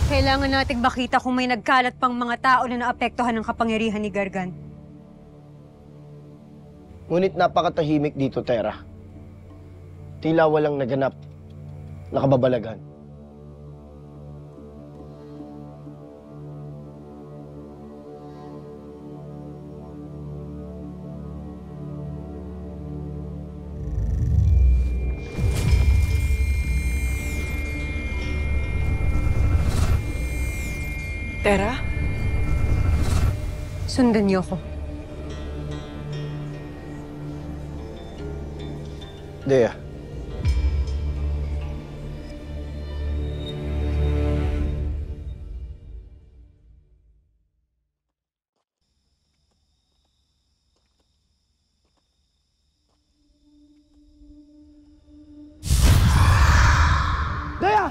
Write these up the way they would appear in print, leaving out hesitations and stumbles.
Kailangan nating makita kung may nagkalat pang mga tao na naapektuhan ng kapangyarihan ni Gargan. Ngunit napakatahimik dito, Tera. Tila walang naganap na kababalaghan. Tera? Sundan niyo ako. Dea. Dea!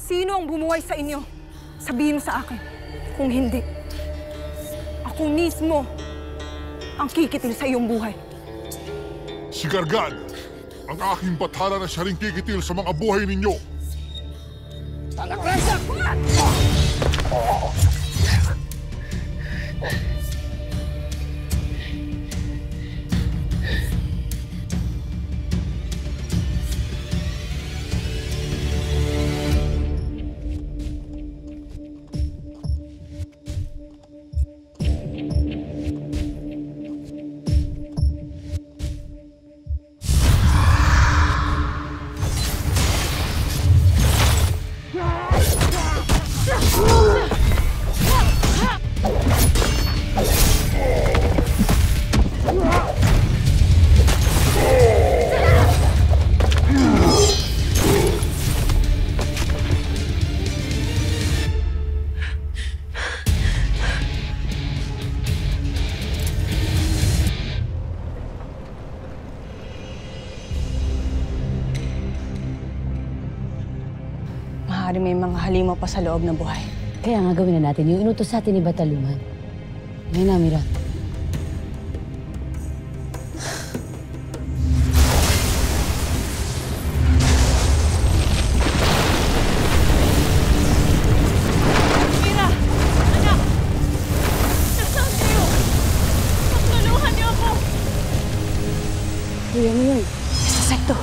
Sino ang bumuhay sa inyo? Sabihin mo sa akin. Kung hindi, ako mismo ang kikitil sa iyong buhay. Si Gargan, ang aking bathala na siya rin kikitil sa mga buhay ninyo. Maaari may mga halimaw pa sa loob ng buhay. Kaya nga gawin na natin yung inutos sa atin ni Bataluman. Ngayon na, Mira. Mira! Anak! Nasaan kayo? Pagtulungan niyo ako! Kuya mo yun. Sa sekto!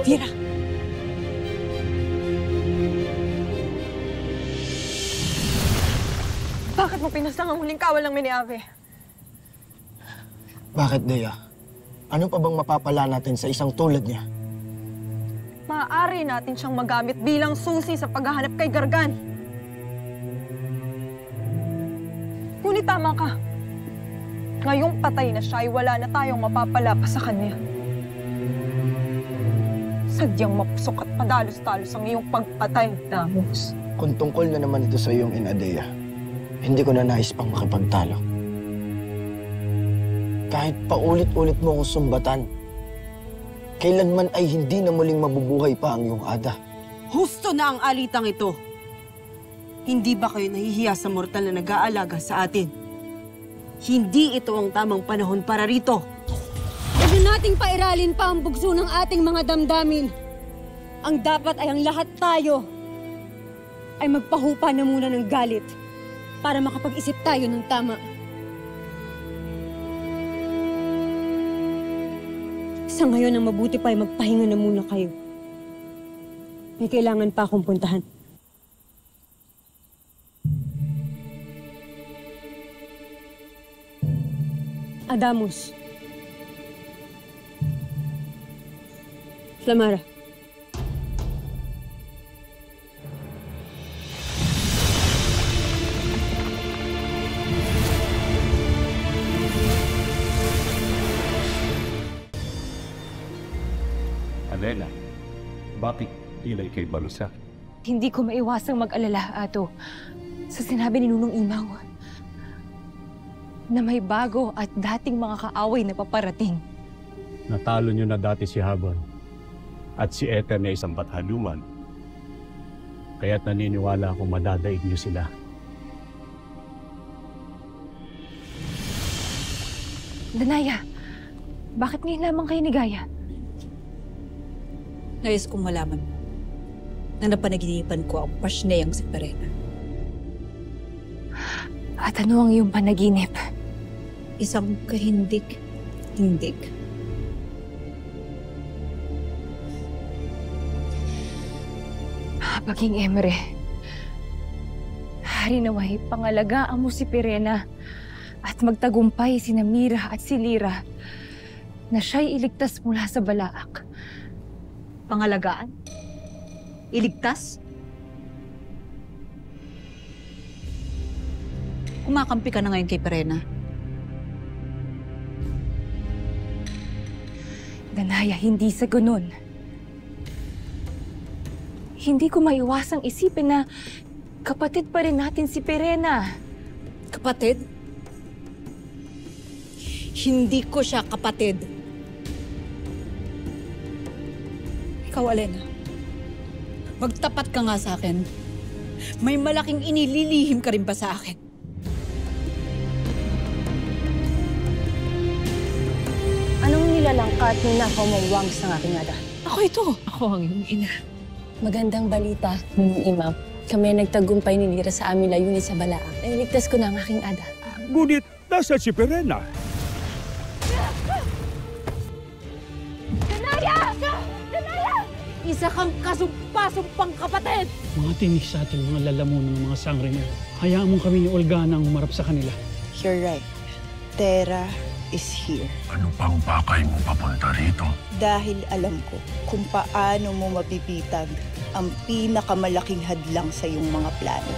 Mira! Bakit mo pinasang ang huling kawal ng Meneave? Bakit, Dea? Ano pa bang mapapala natin sa isang tulad niya? Maaari natin siyang magamit bilang susi sa paghahanap kay Gargan. Ngunit tama ka. Ngayong patay na siya ay wala na tayong mapapala pa sa kanya. Sadyang mapusok at padalos-talos ang iyong pagpatay, Damos. Kung tungkol na naman ito sa iyong ina, Dea, hindi ko na nais pang makipagtalo. Kahit paulit-ulit mo akong sumbatan, kailanman ay hindi na muling mabubuhay pa ang iyong ada. Husto na ang alitang ito. Hindi ba kayo nahihiya sa mortal na nag-aalaga sa atin? Hindi ito ang tamang panahon para rito. Huwag nating pairalin pa ang bugso ng ating mga damdamin. Ang dapat ay ang lahat tayo ay magpahupa na muna ng galit para makapag-isip tayo ng tama. Sa ngayon, ang mabuti pa ay magpahinga na muna kayo. May kailangan pa akong puntahan. Adamos. Flamara. Adela, bakit ilay kay Balusa? Hindi ko maiwasang mag-alala, Ato, sa sinabi ni Nunong Imaw na may bago at dating mga kaaway na paparating. Natalo niyo na dati si Habon at si Ether na isang bathaluman. Kaya't naniniwala akong madadaig niyo sila. Danaya, bakit ngayon lamang kayo ni Gaia? Nais kong malaman mo na napanaginipan ko ang pasneyang si Perena. At ano ang iyong panaginip? Isang kahindik-hindik. Paging Emre, hari naway pangalagaan mo si Perena at magtagumpay si Mira at si Lira na siya'y iligtas mula sa balaak. Pangalagaan? Iligtas? Kumakampi ka na ngayon kay Perena. Danaya, hindi sa ganun. Hindi ko maiwasang isipin na kapatid pa rin natin si Perena. Kapatid? Hindi ko siya kapatid. Ikaw, Alena, magtapat ka nga sa akin. May malaking inililihim ka rin ba sa akin? Anong nilalangkat ni Nakaw Mawangis ng aking ada? Ako ito. Ako ang iyong ina. Magandang balita, Imam. Kami nagtagumpay ni Lira sa aming layunin sa Balaak. Nailigtas ko na ang aking ada. Ngunit nasa si Perena. Isa kang kasumpasumpang kapatid! Mga tinig sa ating mga lalamunan ng mga sangre na hayaan mo kami ni Olga nang humarap sa kanila. You're right. Terra is here. Ano pang pakay mo papunta rito? Dahil alam ko kung paano mo mapipitag ang pinakamalaking hadlang sa iyong mga plano.